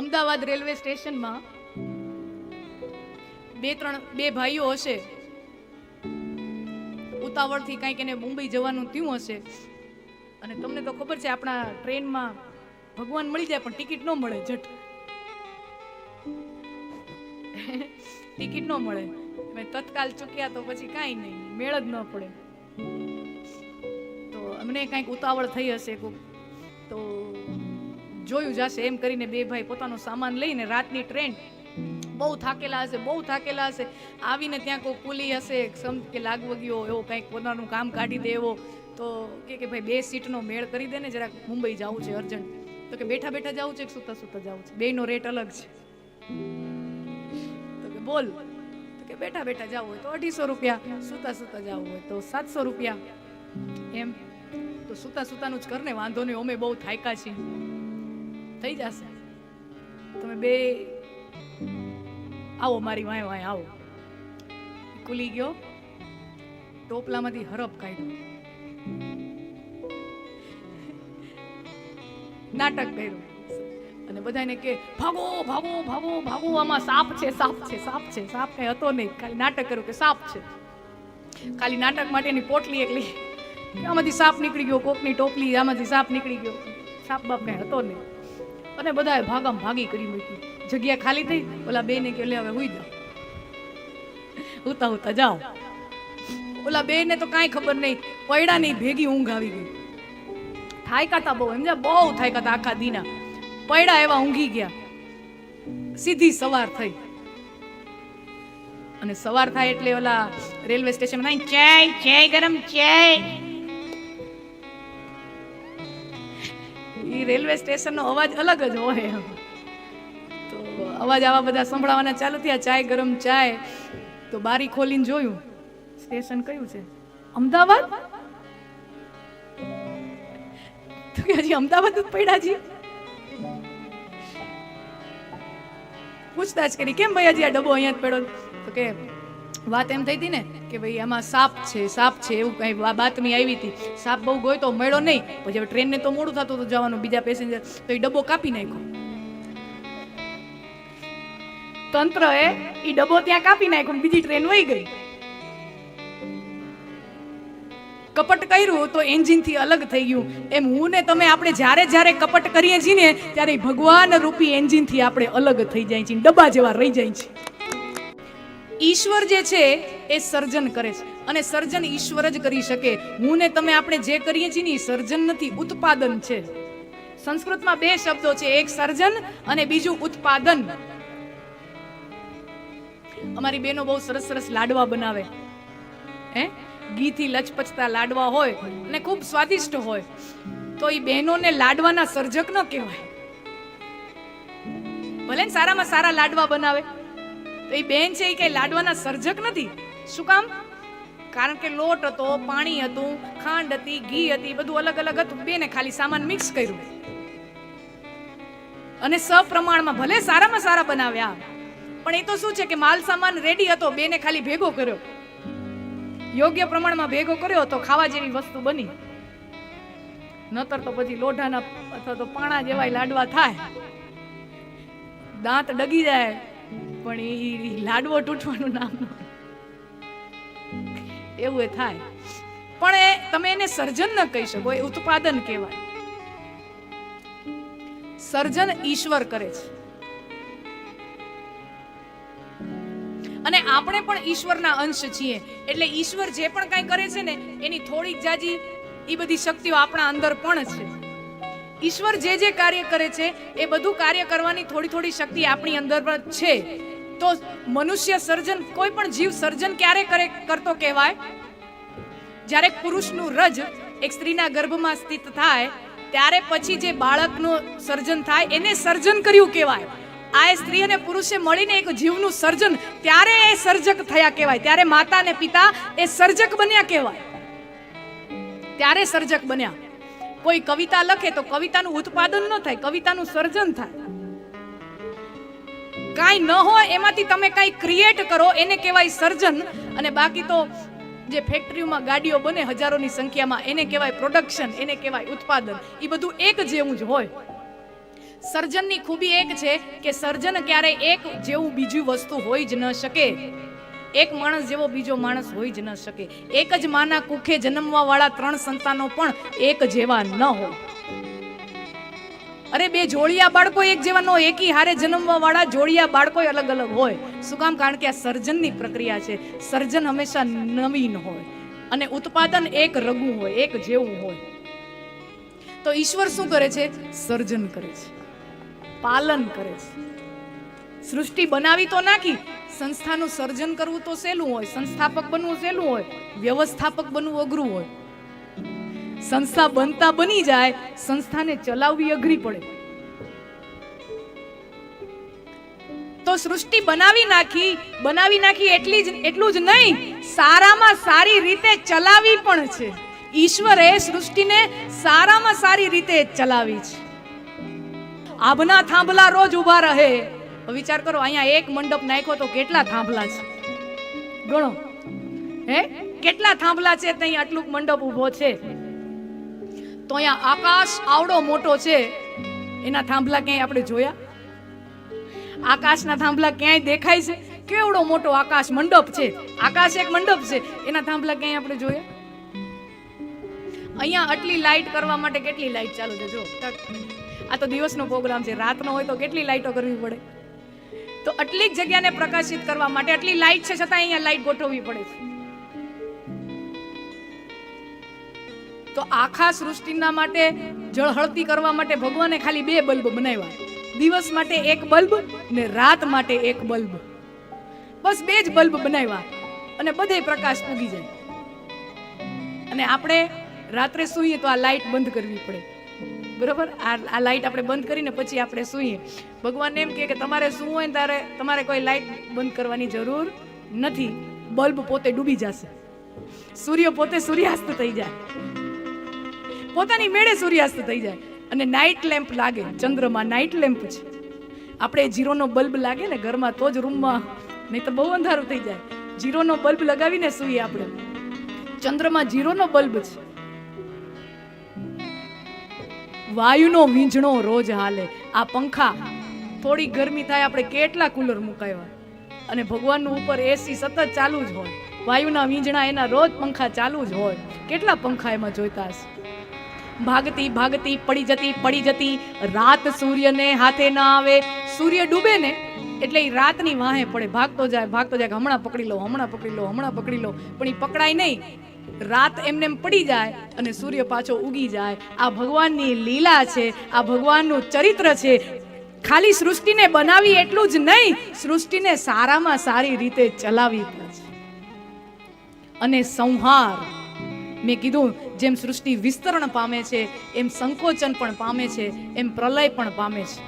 Ahmedabad railway સ્ટેશનમાં બે ભાઈઓ હશે, ઉતાવળથી કંઈક એને મુંબઈ જવાનું થયું હશે. અને તમને તો ખબર છે આપણા ટ્રેનમાં ભગવાન મળી જાય પણ ટિકિટ ન મળે. જટ ટિકિટ ન મળે, તત્કાલ ચૂક્યા તો પછી કાંઈ નહીં, મેળ જ ન પડે. તો અમને કંઈક ઉતાવળ થઈ હશે, તો જોયું જશે એમ કરીને બે ભાઈ પોતાનો સામાન લઈને, રાતની ટ્રેન, બહુ થાકેલા હશે, આવીને ત્યાં કોઈ કુલી હશે કે લાગવગીઓ એવો કંઈક પોતાનું કામ કાઢી દે એવો, તો કે ભાઈ 2 સીટનો મેળ કરી દે ને, જરાક મુંબઈ જવું છે અર્જન્ટ. તો કે બેઠા બેઠા જવું છે કે સુતા સુતા જવું છે? બેયનો રેટ અલગ છે. તો કે બોલ. તો કે બેઠા બેઠા જવું હોય તો 250 રૂપિયા, સુતા સુતા જવું હોય તો 700 રૂપિયા. એમ તો સુતા સુતાનું જ કરને, વાંધો નહીં, અમે બહુ થાક્યા છીએ, થઈ જશે. તમે બે આવો, મારી વાય વાય આવો. કુલી ગયો, ટોપલામાંથી હરફ કાઢ્યો, નાટક કર્યું અને બધાને કે ભાગો ભાગો ભાગો ભાગો, આમાં સાપ છે, સાપ છે, સાપ છે. સાપ કઈ હતો નહીં, ખાલી નાટક કર્યું કે સાપ છે. ખાલી નાટક માટેની પોટલી એકલી, આમાંથી સાપ નીકળી ગયો, કોકની ટોપલી આમાંથી સાપ નીકળી ગયો, સાપ બાપ કઈ હતો નહીં. અને બધાએ ભાગામ ભાગી કરી મૂકી, જગ્યા ખાલી થઈ. ઓલા બે ને કે લે હવે હુઈ જાઓ, હુતા હુતા જાઓ. ઓલા બે ને તો કાંઈ ખબર નહીં, પૈડા નહીં, ભેગી ઊંઘ આવી ગઈ. થાયકાતા બહુ, સમજ્યા, બહુ થાયકાતા આખા દીના. પૈડા એવા ઊંઘી ગયા. સીધી સવાર થઈ. અને સવાર થાય એટલે ઓલા રેલવે સ્ટેશન થાય, ચાય ચાય ગરમ ચાય. ઈ રેલવે સ્ટેશન નો અવાજ અલગ જ હોય. તો અવાજ આવા બધા સંભળાવાના ચાલુ થયા, ચાય ગરમ ચાય. તો બારી ખોલીને જોયું, સ્ટેશન કયું છે? અમદાવાદ. તો કે હજી અમદાવાદ જ પડ્યા જી. પૂછતાછ કરી, કેમ ભાઈ હજી આ ડબ્બો અહીંયા જ પડ્યો? તો કે વાત એમ થઈ હતી ને કે ભાઈ આમાં સાપ છે, સાપ છે, એવું કઈ બાતમી આવી હતી. સાપ બહુ ગયો તો મળ્યો નહીં, પછી હવે ટ્રેનને તો મોડું થતું હતું જવાનું, બીજા પેસેન્જર, તો એ ડબ્બો કાપી નાખ્યો. તંત્ર એ ડબ્બો ત્યાં કાપી નાખ્યો, બીજી ટ્રેન વહી ગઈ. કપટ કર્યું તો એન્જિન થી અલગ થઈ ગયું. એમ હું ને તમે આપણે જ્યારે જ્યારે કપટ કરીએ છીએ ને, ત્યારે ભગવાન રૂપી એન્જિન થી આપણે અલગ થઈ જાય છે, ડબ્બા જેવા રહી જાય છે. ઈશ્વર જે છે એ સર્જન કરે છે, અને સર્જન ઈશ્વર જ કરી શકે. હું ને તમે આપણે જે કરીએ છીએ ને, સર્જન નથી, ઉત્પાદન છે. સંસ્કૃતમાં 2 શબ્દો છે, એક સર્જન અને બીજું ઉત્પાદન. અમારી બહેનો બહુ સરસ સરસ લાડવા બનાવે, હે, ઘીથી લચપચતા લાડવા હોય અને ખૂબ સ્વાદિષ્ટ હોય. તો એ બહેનોને લાડવાના સર્જક ન કહેવાય. ભલે ને સારામાં સારા લાડવા બનાવે, તો એ બેન છે એ કઈ લાડવાના સર્જક નથી. શું કામ? કારણ કે લોટ હતો, પાણી હતું, ખાંડ હતી, ઘી હતી, બધું અલગ અલગ હતું. બેને ખાલી સામાન મિક્સ કર્યું અને સપ્રમાણમાં ભલે સારામાં સારા બનાવ્યા, પણ એ તો શું છે કે માલ સામાન રેડી હતો, બેને ખાલી ભેગો કર્યો, યોગ્ય પ્રમાણમાં ભેગો કર્યો તો ખાવા જેવી વસ્તુ બની. નતર તો પછી લોઢાના અથવા તો પાણા જેવા લાડવા થાય, દાંત ડગી જાય, પણ એ લાડવો તૂટવાનું નામ એવું એ થાય. પણ તમે એને સર્જન ન કહી શકો, એ ઉત્પાદન કહેવાય. સર્જન ઈશ્વર કરે છે, અને આપણે પણ ઈશ્વરના અંશ છીએ. એટલે ઈશ્વર જે પણ કાંઈ કરે છે ને, એની થોડીક જાજી એ બધી શક્તિઓ આપણા અંદર પણ છે. ઈશ્વર જે જે કાર્ય કરે છે એ બધું કાર્ય કરવાની થોડી થોડી શક્તિ આપણી અંદર પણ છે. તો મનુષ્ય સર્જન, કોઈ પણ જીવ સર્જન ક્યારે કરતો કહેવાય? જ્યારે પુરુષનું રજ એક સ્ત્રીના ગર્ભમાં સ્થિત થાય, ત્યારે પછી જે બાળકનું સર્જન થાય એને સર્જન કર્યું કહેવાય. આ સ્ત્રી અને પુરુષે મળીને એક જીવનું સર્જન, ત્યારે એ સર્જક થયા કહેવાય. ત્યારે માતા અને પિતા એ સર્જક બન્યા કહેવાય, ત્યારે સર્જક બન્યા. કોઈ કવિતા લખે તો કવિતાનું ઉત્પાદન ન થાય, કવિતાનું સર્જન થાય. કાંઈ ન હોય એમાંથી તમે કાંઈ ક્રિએટ કરો, એને કહેવાય સર્જન. અને બાકી તો જે ફેક્ટરીમાં ગાડીઓ બને હજારોની સંખ્યામાં, એને કહેવાય પ્રોડક્શન, એને કહેવાય ઉત્પાદન. એ બધું એક જેવું જ હોય. સર્જનની ખૂબી એક છે કે સર્જન ક્યારે એક જેવું બીજી વસ્તુ હોઈ જ ન શકે. એક માણસ જેવો બીજો માણસ હોઈ જ ન શકે. એક જ માના કુખે જન્મવા વાળા 3 સંતાનો પણ એક જેવા ન હોય. અરે બે જોડિયા બાળકો એક જેવા ન હોય, એકી હારે જન્મવા વાળા જોડિયા બાળકો અલગ અલગ હોય. શું કામ? કારણ કે આ સર્જનની પ્રક્રિયા છે. સર્જન હંમેશા નવીન હોય અને ઉત્પાદન એક રગું હોય, એક જેવું હોય. તો ઈશ્વર શું કરે છે? સર્જન કરે છે, પાલન કરે છે. સૃષ્ટિ બનાવી તો નાખી, સંસ્થાનું સર્જન કરવું તો સહેલું હોય, સંસ્થાપક બનવું સહેલું હોય, વ્યવસ્થાપક બનવું અઘરું હોય. સંસ્થા બનતા બની જાય, સંસ્થાને ચલાવવી અઘરી પડે. તો સૃષ્ટિ બનાવી નાખી એટલું જ નહીં, સારામાં સારી રીતે ચલાવી પણ છે. ઈશ્વરે સૃષ્ટિને સારામાં સારી રીતે ચલાવી છે. આભના થાંભલા રોજ ઊભા રહે. વિચાર કરો, અહીંયા એક મંડપ નાખ્યો તો કેટલા થાંભલા છે? ગણો હે, કેટલા થાંભલા છે? ત્યાં આટલું મંડપ ઊભો છે. તો અહીંયા આકાશ આવડો મોટો છે, એના થાંભલા ક્યાંય આપણે જોયા? આકાશના થાંભલા ક્યાંય દેખાય છે? કેવડો મોટો આકાશ મંડપ છે. આકાશ એક મંડપ છે, એના થાંભલા ક્યાંય આપણે જોયા? અહીંયા આટલી લાઈટ કરવા માટે કેટલી લાઈટ ચાલુ છે? જો, આ તો દિવસનો પ્રોગ્રામ છે, રાતનો હોય તો કેટલી લાઈટો કરવી પડે. તો આટલી જ જગ્યાને પ્રકાશિત કરવા માટે આટલી લાઈટ છે, છતાં અહીંયા લાઈટ ગોઠવવી પડે છે. તો આખા સૃષ્ટિના માટે જળહળતી કરવા માટે ભગવાને ખાલી 2 બલ્બ બનાવ્યા. દિવસ માટે 1 બલ્બ ને રાત માટે 1 બલ્બ. બસ 2 જ બલ્બ બનાવ્યા અને બધે પ્રકાશ પૂગી જાય. અને આપણે રાત્રે સૂઈએ તો આ લાઈટ બંધ કરવી પડે, બરોબર? આ લાઈટ આપણે બંધ કરીને પછી આપણે સૂઈએ. ભગવાન એમ કે તમારે સૂવું હોય ને ત્યારે તમારે કોઈ લાઈટ બંધ કરવાની જરૂર નથી. બલ્બ પોતે ડૂબી જશે, સૂર્ય પોતે સૂર્યાસ્ત થઈ જાય, પોતાની મેળે સૂર્યાસ્ત થઈ જાય. અને નાઇટ લેમ્પ લાગે, ચંદ્રમાં નાઇટ લેમ્પ છે. આપણે જીરોનો બલ્બ લાગે ને ઘરમાં તો જ રૂમમાં, નહીં તો બહુ અંધારું થઈ જાય. જીરોનો બલ્બ લગાવીને સૂઈએ આપણે. ચંદ્રમાં જીરોનો બલ્બ છે. વાયુનો વીંઝણો રોજ હાલે. આ પંખા, થોડી ગરમી થાય આપણે કેટલા કુલર મુકાવ્યા, અને ભગવાનનું ઉપર એસી સતત ચાલુ જ હોય. વાયુના વીંઝણા એના રોજ પંખા ચાલુ જ હોય. કેટલા પંખા એમાં જોઈતા હશે? ભાગતી ભાગતી પડી જતી રાત સૂર્યને હાથે ના આવે. સૂર્ય ડૂબે ને એટલે એ રાતની વાહે પડે, ભાગતો જાય કે હમણાં પકડી લો. પણ એ પકડાય નહીં. રાત એમને પડી જાય અને સૂર્ય પાછો ઉગી જાય. આ ભગવાનની લીલા છે, આ ભગવાનનું ચરિત્ર છે. ખાલી સૃષ્ટિને બનાવી એટલું જ નહીં, સૃષ્ટિને સારામાં સારી રીતે ચલાવી પણ છે. અને સંહાર, મેં કીધું જેમ સૃષ્ટિ વિસ્તરણ પામે છે, એમ સંકોચન પણ પામે છે, એમ પ્રલય પણ પામે છે.